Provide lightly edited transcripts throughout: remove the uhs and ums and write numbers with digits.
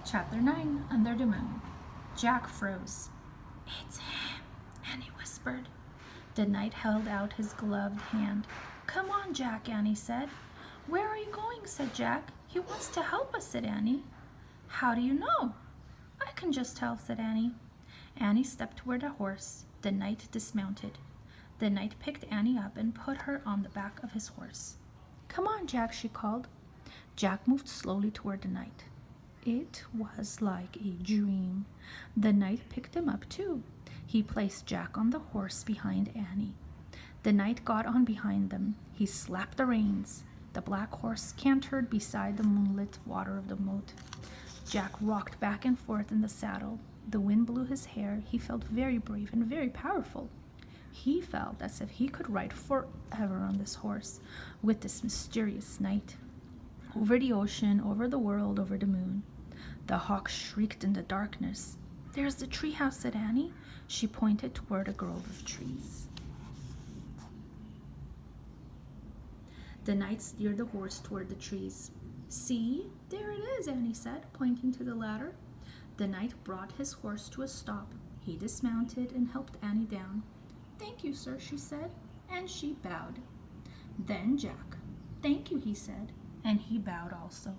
Chapter 9. Under the Moon. Jack froze. "It's him," Annie whispered. The knight held out his gloved hand. "Come on, Jack," Annie said. "Where are you going?" said Jack. "He wants to help us," said Annie. "How do you know?" "I can just tell," said Annie. Annie stepped toward a horse. The knight dismounted. The knight picked Annie up and put her on the back of his horse. "Come on, Jack," she called. Jack moved slowly toward the knight. It was like a dream. The knight picked him up too. He placed Jack on the horse behind Annie. The knight got on behind them. He slapped the reins. The black horse cantered beside the moonlit water of the moat. Jack rocked back and forth in the saddle. The wind blew his hair. He felt very brave and very powerful. He felt as if he could ride forever on this horse with this mysterious knight. Over the ocean, over the world, over the moon. The hawk shrieked in the darkness. "There's the treehouse," said Annie. She pointed toward a grove of trees. The knight steered the horse toward the trees. "See, there it is," Annie said, pointing to the ladder. The knight brought his horse to a stop. He dismounted and helped Annie down. "Thank you, sir," she said, and she bowed. Then Jack. "Thank you," he said, and he bowed also.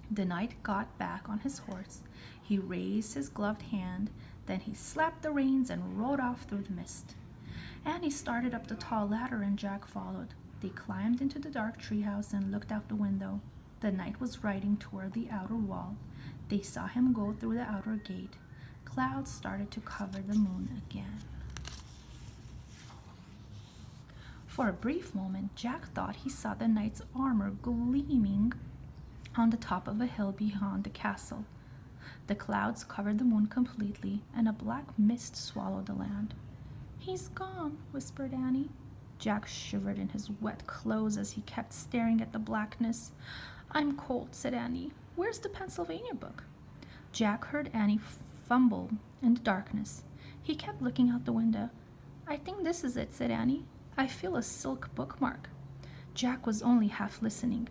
The knight got back on his horse. He raised his gloved hand, then he slapped the reins and rode off through the mist. Annie started up the tall ladder and Jack followed. They climbed into the dark treehouse and looked out the window. The knight was riding toward the outer wall. They saw him go through the outer gate. Clouds started to cover the moon again. For a brief moment, Jack thought he saw the knight's armor gleaming on the top of a hill beyond the castle. The clouds covered the moon completely, and a black mist swallowed the land. "He's gone," whispered Annie. Jack shivered in his wet clothes as he kept staring at the blackness. "I'm cold," said Annie. "Where's the Pennsylvania book?" Jack heard Annie fumble in the darkness. He kept looking out the window. "I think this is it," said Annie. "I feel a silk bookmark." Jack was only half listening.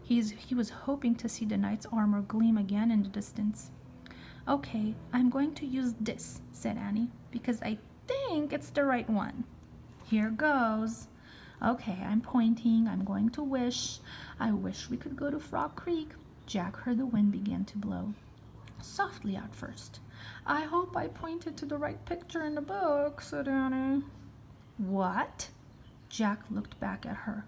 He was hoping to see the knight's armor gleam again in the distance. "Okay, I'm going to use this," said Annie, "because I think it's the right one. Here goes. Okay, I'm pointing. I'm going to wish. I wish we could go to Frog Creek." Jack heard the wind begin to blow. Softly at first. "I hope I pointed to the right picture in the book," said Annie. "What?" Jack looked back at her.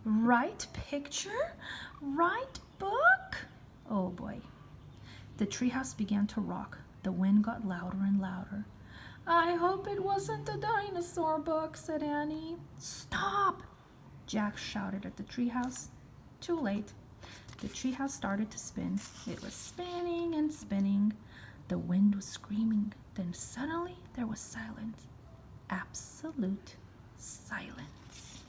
"Right picture? Right book?" Oh boy. The treehouse began to rock. The wind got louder and louder. "I hope it wasn't the dinosaur book," said Annie. "Stop!" Jack shouted at the treehouse. Too late. The treehouse started to spin. It was spinning and spinning. The wind was screaming. Then suddenly there was silence. Absolute silence.